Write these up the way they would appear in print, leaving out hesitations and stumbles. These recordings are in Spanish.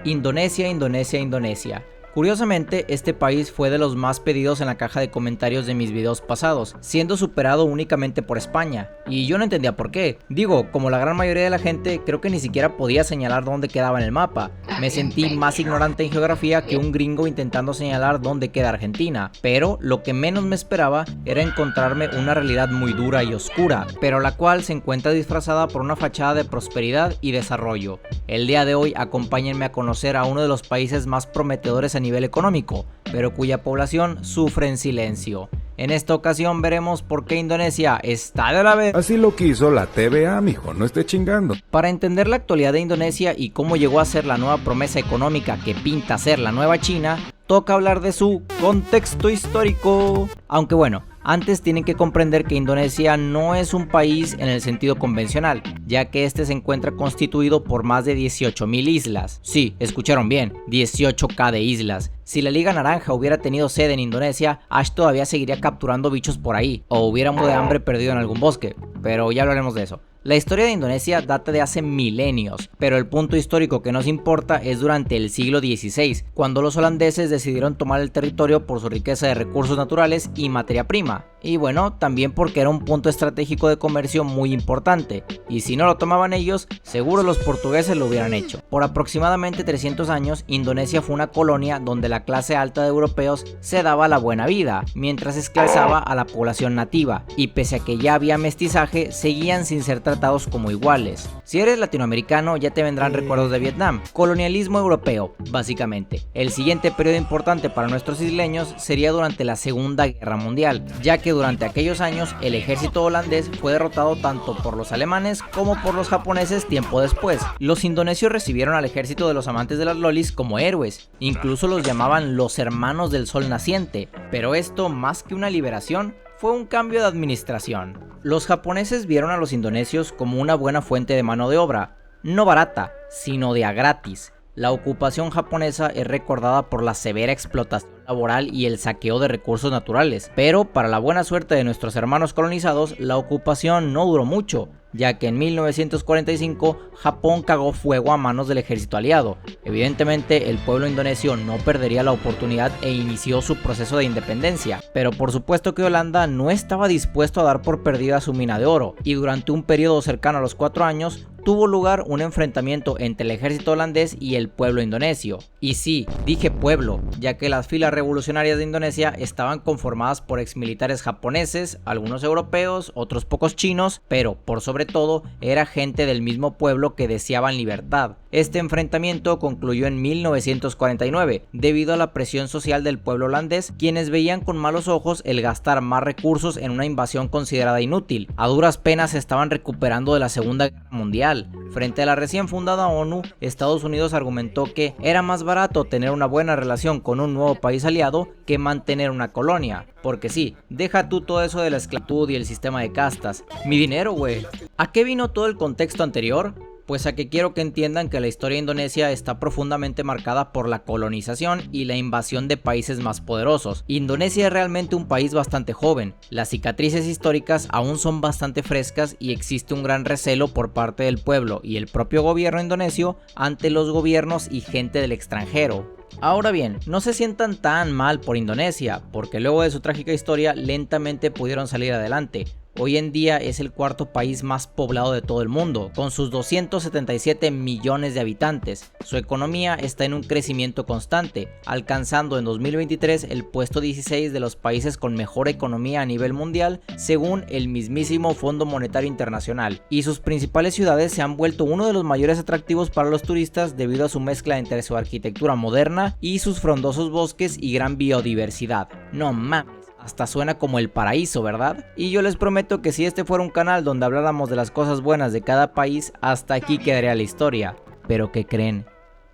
Indonesia, Indonesia, Indonesia. Curiosamente, este país fue de los más pedidos en la caja de comentarios de mis videos pasados, siendo superado únicamente por España, y yo no entendía por qué. Digo, como la gran mayoría de la gente, creo que ni siquiera podía señalar dónde quedaba en el mapa. Me sentí más ignorante en geografía que un gringo intentando señalar dónde queda Argentina, pero lo que menos me esperaba era encontrarme una realidad muy dura y oscura, pero la cual se encuentra disfrazada por una fachada de prosperidad y desarrollo. El día de hoy acompáñenme a conocer a uno de los países más prometedores a nivel económico, pero cuya población sufre en silencio. En esta ocasión veremos por qué Indonesia está de la vez. Así lo quiso la TVA, mijo, no esté chingando. Para entender la actualidad de Indonesia y cómo llegó a ser la nueva promesa económica que pinta ser la nueva China, toca hablar de su contexto histórico. Aunque bueno, antes tienen que comprender que Indonesia no es un país en el sentido convencional, ya que este se encuentra constituido por más de 18.000 islas. Sí, escucharon bien, 18K de islas. Si la Liga Naranja hubiera tenido sede en Indonesia, Ash todavía seguiría capturando bichos por ahí, o hubiera muerto de hambre perdido en algún bosque, pero ya hablaremos de eso. La historia de Indonesia data de hace milenios, pero el punto histórico que nos importa es durante el siglo XVI, cuando los holandeses decidieron tomar el territorio por su riqueza de recursos naturales y materia prima. Y bueno, también porque era un punto estratégico de comercio muy importante, y si no lo tomaban ellos, seguro los portugueses lo hubieran hecho. Por aproximadamente 300 años, Indonesia fue una colonia donde la clase alta de europeos se daba la buena vida, mientras esclavizaba a la población nativa, y pese a que ya había mestizaje, seguían sin ser tratados como iguales. Si eres latinoamericano, ya te vendrán recuerdos de Vietnam, colonialismo europeo, básicamente. El siguiente periodo importante para nuestros isleños sería durante la Segunda Guerra Mundial, ya que durante aquellos años el ejército holandés fue derrotado tanto por los alemanes como por los japoneses tiempo después. Los indonesios recibieron al ejército de los amantes de las lolis como héroes, incluso los llamaban los hermanos del sol naciente, pero esto más que una liberación fue un cambio de administración. Los japoneses vieron a los indonesios como una buena fuente de mano de obra, no barata, sino de a gratis. La ocupación japonesa es recordada por la severa explotación laboral y el saqueo de recursos naturales, pero para la buena suerte de nuestros hermanos colonizados, la ocupación no duró mucho, ya que en 1945 Japón cagó fuego a manos del ejército aliado. Evidentemente el pueblo indonesio no perdería la oportunidad e inició su proceso de independencia, pero por supuesto que Holanda no estaba dispuesto a dar por perdida su mina de oro, y durante un periodo cercano a los 4 años tuvo lugar un enfrentamiento entre el ejército holandés y el pueblo indonesio. Y sí, dije pueblo, ya que las filas revolucionarias de Indonesia estaban conformadas por exmilitares japoneses, algunos europeos, otros pocos chinos, pero por sobre todo era gente del mismo pueblo que deseaban libertad. Este enfrentamiento concluyó en 1949 debido a la presión social del pueblo holandés, quienes veían con malos ojos el gastar más recursos en una invasión considerada inútil. A duras penas se estaban recuperando de la Segunda Guerra Mundial. Frente a la recién fundada ONU, Estados Unidos argumentó que era más barato tener una buena relación con un nuevo país aliado que mantener una colonia. Porque sí, deja tú todo eso de la esclavitud y el sistema de castas. Mi dinero, güey. ¿A qué vino todo el contexto anterior? Pues a que quiero que entiendan que la historia de Indonesia está profundamente marcada por la colonización y la invasión de países más poderosos. Indonesia es realmente un país bastante joven, las cicatrices históricas aún son bastante frescas y existe un gran recelo por parte del pueblo y el propio gobierno indonesio ante los gobiernos y gente del extranjero. Ahora bien, no se sientan tan mal por Indonesia, porque luego de su trágica historia lentamente pudieron salir adelante. Hoy en día es el cuarto país más poblado de todo el mundo, con sus 277 millones de habitantes. Su economía está en un crecimiento constante, alcanzando en 2023 el puesto 16 de los países con mejor economía a nivel mundial, según el mismísimo Fondo Monetario Internacional. Y sus principales ciudades se han vuelto uno de los mayores atractivos para los turistas debido a su mezcla entre su arquitectura moderna y sus frondosos bosques y gran biodiversidad. No mames. Hasta suena como el paraíso, ¿verdad? Y yo les prometo que si este fuera un canal donde habláramos de las cosas buenas de cada país, hasta aquí quedaría la historia. Pero ¿qué creen?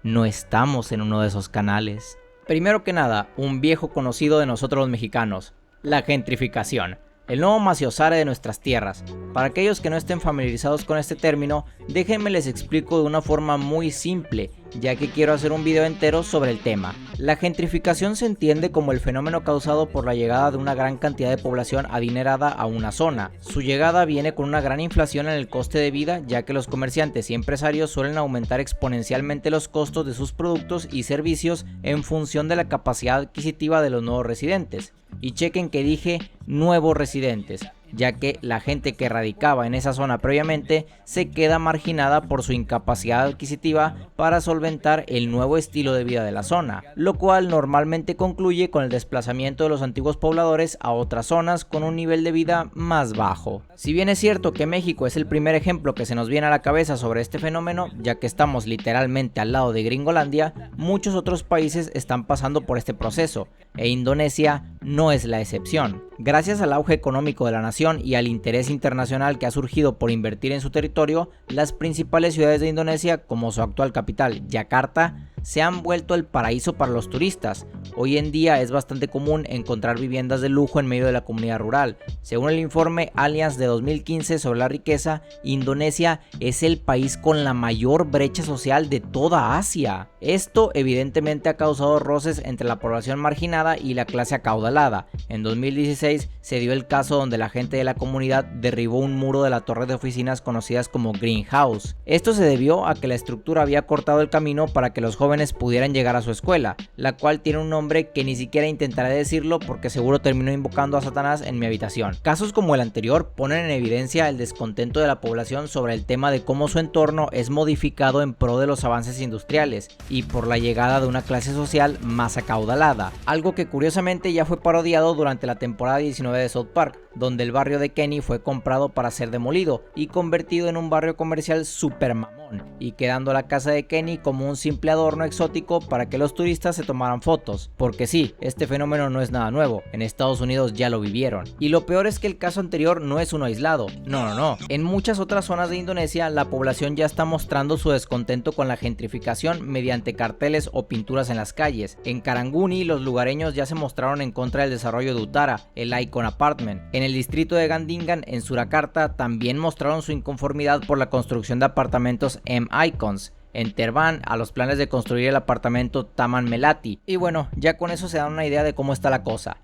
No estamos en uno de esos canales. Primero que nada, un viejo conocido de nosotros los mexicanos, la gentrificación. El nuevo maciosare de nuestras tierras. Para aquellos que no estén familiarizados con este término, déjenme les explico de una forma muy simple ya que quiero hacer un video entero sobre el tema. La gentrificación se entiende como el fenómeno causado por la llegada de una gran cantidad de población adinerada a una zona. Su llegada viene con una gran inflación en el coste de vida, ya que los comerciantes y empresarios suelen aumentar exponencialmente los costos de sus productos y servicios en función de la capacidad adquisitiva de los nuevos residentes. Y chequen que dije nuevos residentes, ya que la gente que radicaba en esa zona previamente se queda marginada por su incapacidad adquisitiva para solventar el nuevo estilo de vida de la zona, lo cual normalmente concluye con el desplazamiento de los antiguos pobladores a otras zonas con un nivel de vida más bajo. Si bien es cierto que México es el primer ejemplo que se nos viene a la cabeza sobre este fenómeno, ya que estamos literalmente al lado de Gringolandia, muchos otros países están pasando por este proceso, e Indonesia no es la excepción. Gracias al auge económico de la nación y al interés internacional que ha surgido por invertir en su territorio, las principales ciudades de Indonesia, como su actual capital, Yakarta, se han vuelto el paraíso para los turistas. Hoy en día es bastante común encontrar viviendas de lujo en medio de la comunidad rural. Según el informe Allianz de 2015 sobre la riqueza, Indonesia es el país con la mayor brecha social de toda Asia. Esto evidentemente ha causado roces entre la población marginada y la clase acaudalada. En 2016 se dio el caso donde la gente de la comunidad derribó un muro de la torre de oficinas conocidas como Greenhouse. Esto se debió a que la estructura había cortado el camino para que los jóvenes pudieran llegar a su escuela, la cual tiene un nombre que ni siquiera intentaré decirlo porque seguro terminó invocando a Satanás en mi habitación. Casos como el anterior ponen en evidencia el descontento de la población sobre el tema de cómo su entorno es modificado en pro de los avances industriales y por la llegada de una clase social más acaudalada, algo que curiosamente ya fue parodiado durante la temporada 19 de South Park, donde el barrio de Kenny fue comprado para ser demolido y convertido en un barrio comercial super mamón, y quedando la casa de Kenny como un simple adorno exótico para que los turistas se tomaran fotos, porque sí, este fenómeno no es nada nuevo, en Estados Unidos ya lo vivieron. Y lo peor es que el caso anterior no es uno aislado, no, en muchas otras zonas de Indonesia la población ya está mostrando su descontento con la gentrificación mediante carteles o pinturas en las calles. En Karanguni los lugareños ya se mostraron en contra del desarrollo de Utara, el Icon Apartment. En el distrito de Gandingan, en Surakarta, también mostraron su inconformidad por la construcción de apartamentos M-Icons. En Terban, a los planes de construir el apartamento Taman Melati. Y bueno, ya con eso se dan una idea de cómo está la cosa.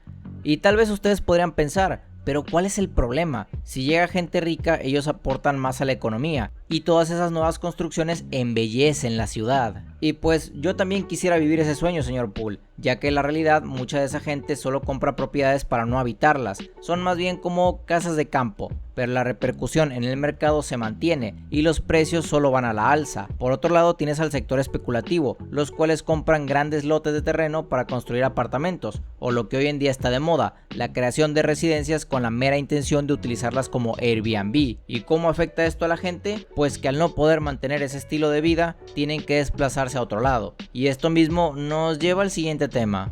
Y tal vez ustedes podrían pensar, pero ¿cuál es el problema? Si llega gente rica, ellos aportan más a la economía y todas esas nuevas construcciones embellecen la ciudad. Y pues yo también quisiera vivir ese sueño, señor Poole, ya que en la realidad mucha de esa gente solo compra propiedades para no habitarlas, son más bien como casas de campo, pero la repercusión en el mercado se mantiene y los precios solo van a la alza. Por otro lado tienes al sector especulativo, los cuales compran grandes lotes de terreno para construir apartamentos, o lo que hoy en día está de moda, la creación de residencias con la mera intención de utilizarlas como Airbnb. ¿Y cómo afecta esto a la gente? Pues que al no poder mantener ese estilo de vida, tienen que desplazarse a otro lado. Y esto mismo nos lleva al siguiente tema.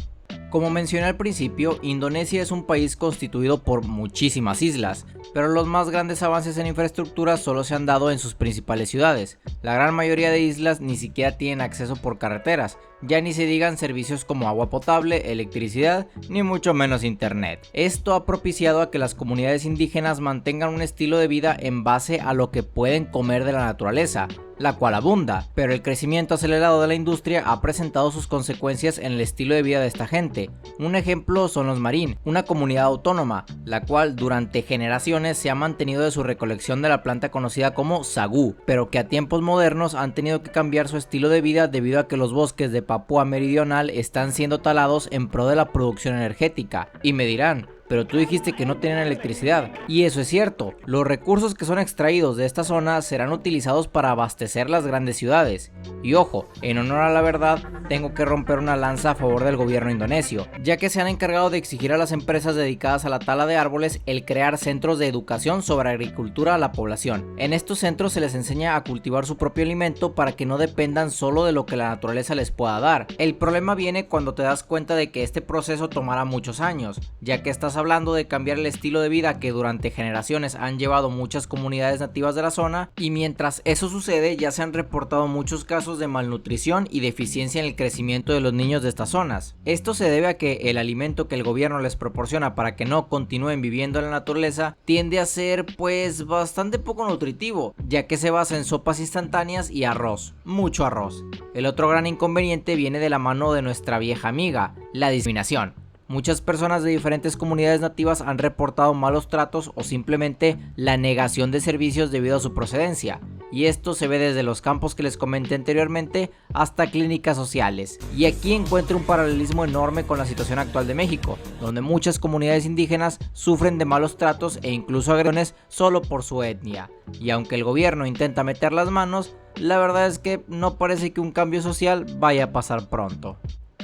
Como mencioné al principio, Indonesia es un país constituido por muchísimas islas, pero los más grandes avances en infraestructura solo se han dado en sus principales ciudades. La gran mayoría de islas ni siquiera tienen acceso por carreteras, ya ni se digan servicios como agua potable, electricidad, ni mucho menos internet. Esto ha propiciado a que las comunidades indígenas mantengan un estilo de vida en base a lo que pueden comer de la naturaleza, la cual abunda, pero el crecimiento acelerado de la industria ha presentado sus consecuencias en el estilo de vida de esta gente. Un ejemplo son los Marín, una comunidad autónoma, la cual durante generaciones se ha mantenido de su recolección de la planta conocida como sagú, pero que a tiempos modernos han tenido que cambiar su estilo de vida debido a que los bosques de Papúa Meridional están siendo talados en pro de la producción energética. Y me dirán, pero tú dijiste que no tienen electricidad, y eso es cierto, los recursos que son extraídos de esta zona serán utilizados para abastecer las grandes ciudades. Y ojo, en honor a la verdad, tengo que romper una lanza a favor del gobierno indonesio, ya que se han encargado de exigir a las empresas dedicadas a la tala de árboles el crear centros de educación sobre agricultura a la población. En estos centros se les enseña a cultivar su propio alimento para que no dependan solo de lo que la naturaleza les pueda dar. El problema viene cuando te das cuenta de que este proceso tomará muchos años, ya que estas hablando de cambiar el estilo de vida que durante generaciones han llevado muchas comunidades nativas de la zona, y mientras eso sucede ya se han reportado muchos casos de malnutrición y deficiencia en el crecimiento de los niños de estas zonas. Esto se debe a que el alimento que el gobierno les proporciona para que no continúen viviendo en la naturaleza tiende a ser pues bastante poco nutritivo, ya que se basa en sopas instantáneas y arroz, mucho arroz. El otro gran inconveniente viene de la mano de nuestra vieja amiga, la discriminación. Muchas personas de diferentes comunidades nativas han reportado malos tratos o simplemente la negación de servicios debido a su procedencia, y esto se ve desde los campos que les comenté anteriormente hasta clínicas sociales. Y aquí encuentro un paralelismo enorme con la situación actual de México, donde muchas comunidades indígenas sufren de malos tratos e incluso agresiones solo por su etnia. Y aunque el gobierno intenta meter las manos, la verdad es que no parece que un cambio social vaya a pasar pronto.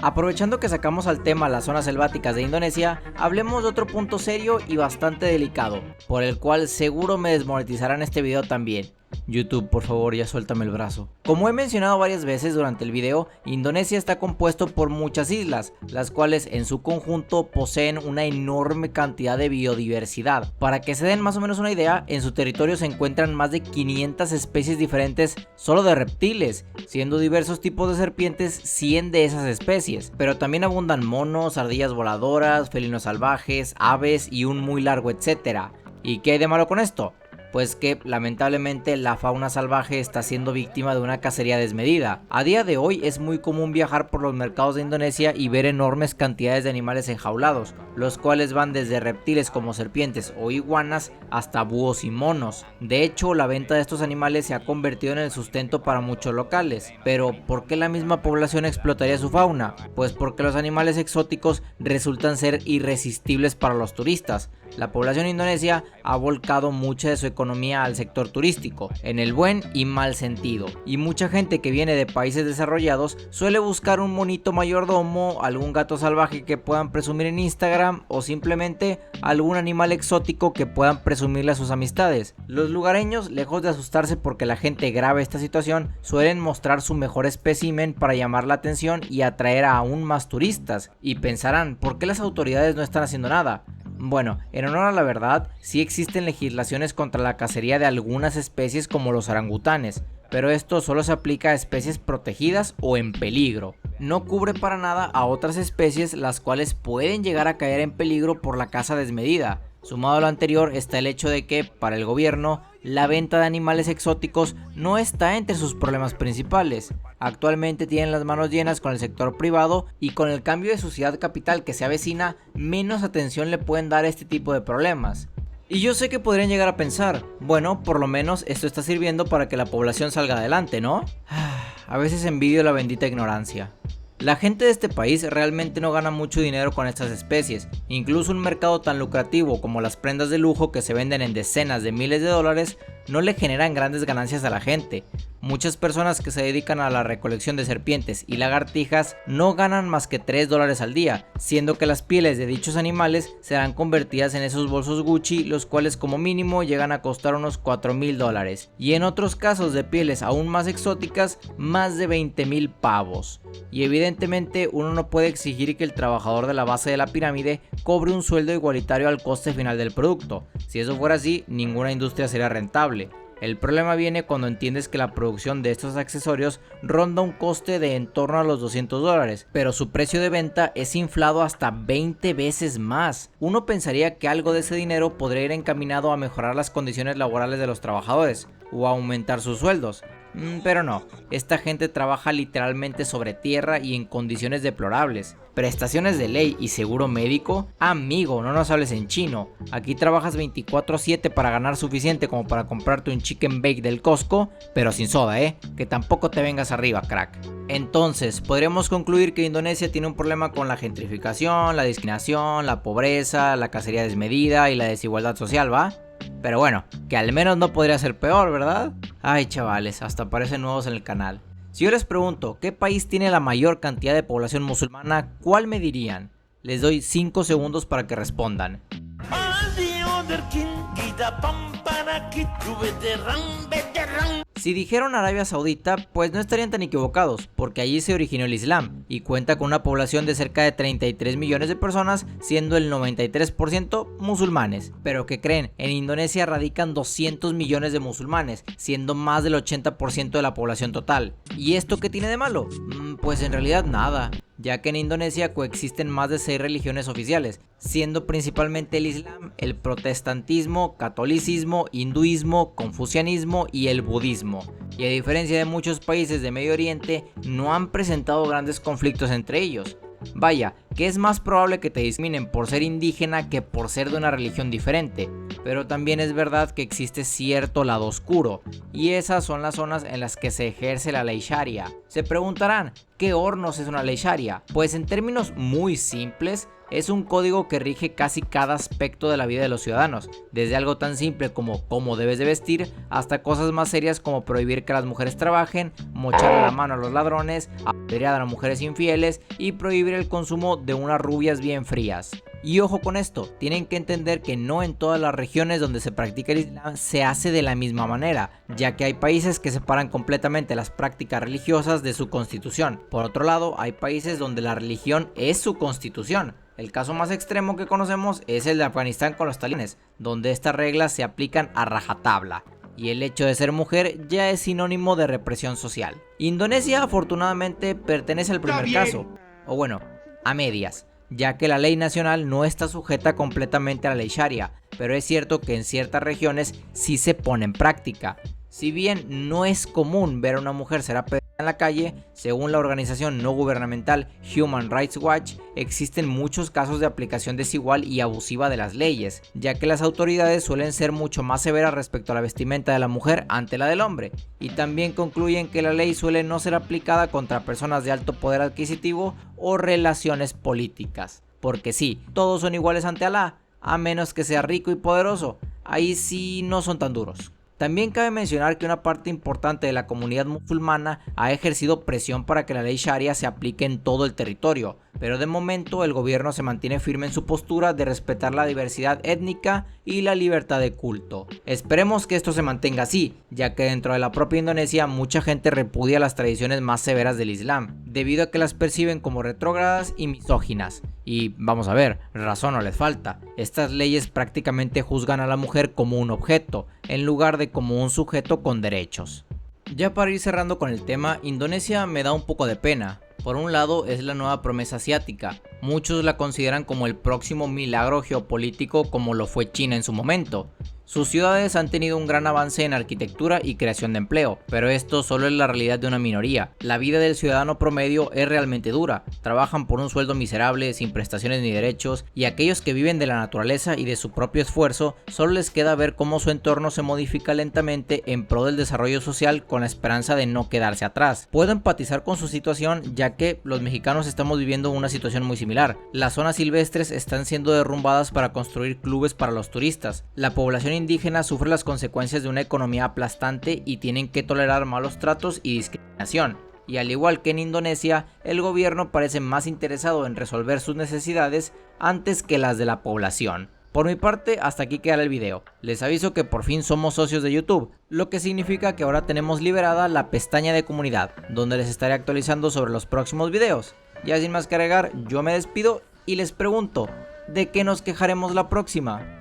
Aprovechando que sacamos al tema las zonas selváticas de Indonesia, hablemos de otro punto serio y bastante delicado, por el cual seguro me desmonetizarán este video también. YouTube, por favor, ya suéltame el brazo. Como he mencionado varias veces durante el video, Indonesia está compuesto por muchas islas, las cuales en su conjunto poseen una enorme cantidad de biodiversidad. Para que se den más o menos una idea, en su territorio se encuentran más de 500 especies diferentes solo de reptiles, siendo diversos tipos de serpientes 100 de esas especies, pero también abundan monos, ardillas voladoras, felinos salvajes, aves y un muy largo etcétera. ¿Y qué hay de malo con esto? Pues que lamentablemente la fauna salvaje está siendo víctima de una cacería desmedida. A día de hoy es muy común viajar por los mercados de Indonesia y ver enormes cantidades de animales enjaulados, los cuales van desde reptiles como serpientes o iguanas hasta búhos y monos. De hecho, la venta de estos animales se ha convertido en el sustento para muchos locales. Pero, ¿por qué la misma población explotaría su fauna? Pues porque los animales exóticos resultan ser irresistibles para los turistas. La población indonesia ha volcado mucha de su economía al sector turístico, en el buen y mal sentido, y mucha gente que viene de países desarrollados suele buscar un monito mayordomo, algún gato salvaje que puedan presumir en Instagram o simplemente algún animal exótico que puedan presumirle a sus amistades. Los lugareños, lejos de asustarse porque la gente grabe esta situación, suelen mostrar su mejor espécimen para llamar la atención y atraer a aún más turistas, y pensarán, ¿por qué las autoridades no están haciendo nada? Bueno, en honor a la verdad, sí existen legislaciones contra la cacería de algunas especies como los orangutanes, pero esto solo se aplica a especies protegidas o en peligro. No cubre para nada a otras especies las cuales pueden llegar a caer en peligro por la caza desmedida. Sumado a lo anterior está el hecho de que, para el gobierno, la venta de animales exóticos no está entre sus problemas principales. Actualmente tienen las manos llenas con el sector privado y con el cambio de sociedad capital que se avecina, menos atención le pueden dar a este tipo de problemas. Y yo sé que podrían llegar a pensar, bueno, por lo menos esto está sirviendo para que la población salga adelante, ¿no? A veces envidio la bendita ignorancia. La gente de este país realmente no gana mucho dinero con estas especies, incluso un mercado tan lucrativo como las prendas de lujo que se venden en decenas de miles de dólares no le generan grandes ganancias a la gente. Muchas personas que se dedican a la recolección de serpientes y lagartijas no ganan más que $3 al día, siendo que las pieles de dichos animales serán convertidas en esos bolsos Gucci, los cuales como mínimo llegan a costar unos $4,000, y en otros casos de pieles aún más exóticas, más de 20,000 pavos. Y evidentemente uno no puede exigir que el trabajador de la base de la pirámide cobre un sueldo igualitario al coste final del producto. Si eso fuera así, ninguna industria sería rentable. El problema viene cuando entiendes que la producción de estos accesorios ronda un coste de en torno a los $200, pero su precio de venta es inflado hasta 20 veces más. Uno pensaría que algo de ese dinero podría ir encaminado a mejorar las condiciones laborales de los trabajadores o a aumentar sus sueldos. Pero no, esta gente trabaja literalmente sobre tierra y en condiciones deplorables. Prestaciones de ley y seguro médico, amigo, no nos hables en chino. Aquí trabajas 24/7 para ganar suficiente como para comprarte un chicken bake del Costco, pero sin soda, que tampoco te vengas arriba, crack. Entonces, podríamos concluir que Indonesia tiene un problema con la gentrificación, la discriminación, la pobreza, la cacería desmedida y la desigualdad social, ¿va? Pero bueno, que al menos no podría ser peor, ¿verdad? Ay, chavales, hasta parecen nuevos en el canal. Si yo les pregunto, ¿qué país tiene la mayor cantidad de población musulmana? ¿Cuál me dirían? Les doy 5 segundos para que respondan. Si dijeron Arabia Saudita, pues no estarían tan equivocados, porque allí se originó el Islam y cuenta con una población de cerca de 33 millones de personas, siendo el 93% musulmanes. Pero ¿qué creen? En Indonesia radican 200 millones de musulmanes, siendo más del 80% de la población total. ¿Y esto qué tiene de malo? Pues en realidad nada, ya que en Indonesia coexisten más de 6 religiones oficiales, siendo principalmente el Islam, el protestantismo, catolicismo, hinduismo, confucianismo y el budismo. Y a diferencia de muchos países de Medio Oriente, no han presentado grandes conflictos entre ellos. Vaya, que es más probable que te discriminen por ser indígena que por ser de una religión diferente, pero también es verdad que existe cierto lado oscuro, y esas son las zonas en las que se ejerce la ley Sharia. Se preguntarán, ¿qué hornos es una ley Sharia? Pues en términos muy simples, es un código que rige casi cada aspecto de la vida de los ciudadanos, desde algo tan simple como cómo debes de vestir, hasta cosas más serias como prohibir que las mujeres trabajen, mocharle la mano a los ladrones, apedrear a las mujeres infieles y prohibir el consumo de unas rubias bien frías. Y ojo con esto, tienen que entender que no en todas las regiones donde se practica el Islam se hace de la misma manera, ya que hay países que separan completamente las prácticas religiosas de su constitución. Por otro lado, hay países donde la religión es su constitución. El caso más extremo que conocemos es el de Afganistán con los talibanes, donde estas reglas se aplican a rajatabla. Y el hecho de ser mujer ya es sinónimo de represión social. Indonesia afortunadamente pertenece al primer caso, o bueno, a medias, ya que la ley nacional no está sujeta completamente a la ley Sharia, pero es cierto que en ciertas regiones sí se pone en práctica. Si bien no es común ver a una mujer ser apedreada en la calle, según la organización no gubernamental Human Rights Watch, existen muchos casos de aplicación desigual y abusiva de las leyes, ya que las autoridades suelen ser mucho más severas respecto a la vestimenta de la mujer ante la del hombre, y también concluyen que la ley suele no ser aplicada contra personas de alto poder adquisitivo o relaciones políticas. Porque sí, todos son iguales ante Alá, a menos que sea rico y poderoso, ahí sí no son tan duros. También cabe mencionar que una parte importante de la comunidad musulmana ha ejercido presión para que la ley Sharia se aplique en todo el territorio, pero de momento el gobierno se mantiene firme en su postura de respetar la diversidad étnica y la libertad de culto. Esperemos que esto se mantenga así, ya que dentro de la propia Indonesia mucha gente repudia las tradiciones más severas del Islam, debido a que las perciben como retrógradas y misóginas. Y vamos a ver, razón no les falta. Estas leyes prácticamente juzgan a la mujer como un objeto, en lugar de como un sujeto con derechos. Ya para ir cerrando con el tema, Indonesia me da un poco de pena. Por un lado es la nueva promesa asiática, muchos la consideran como el próximo milagro geopolítico como lo fue China en su momento. Sus ciudades han tenido un gran avance en arquitectura y creación de empleo, pero esto solo es la realidad de una minoría. La vida del ciudadano promedio es realmente dura, trabajan por un sueldo miserable, sin prestaciones ni derechos, y aquellos que viven de la naturaleza y de su propio esfuerzo, solo les queda ver cómo su entorno se modifica lentamente en pro del desarrollo social con la esperanza de no quedarse atrás. Puedo empatizar con su situación, ya que los mexicanos estamos viviendo una situación muy similar. Las zonas silvestres están siendo derrumbadas para construir clubes para los turistas. La población indígena sufre las consecuencias de una economía aplastante y tienen que tolerar malos tratos y discriminación. Y al igual que en Indonesia, el gobierno parece más interesado en resolver sus necesidades antes que las de la población. Por mi parte, hasta aquí quedará el video. Les aviso que por fin somos socios de YouTube, lo que significa que ahora tenemos liberada la pestaña de comunidad, donde les estaré actualizando sobre los próximos videos. Ya sin más que agregar, yo me despido y les pregunto, ¿de qué nos quejaremos la próxima?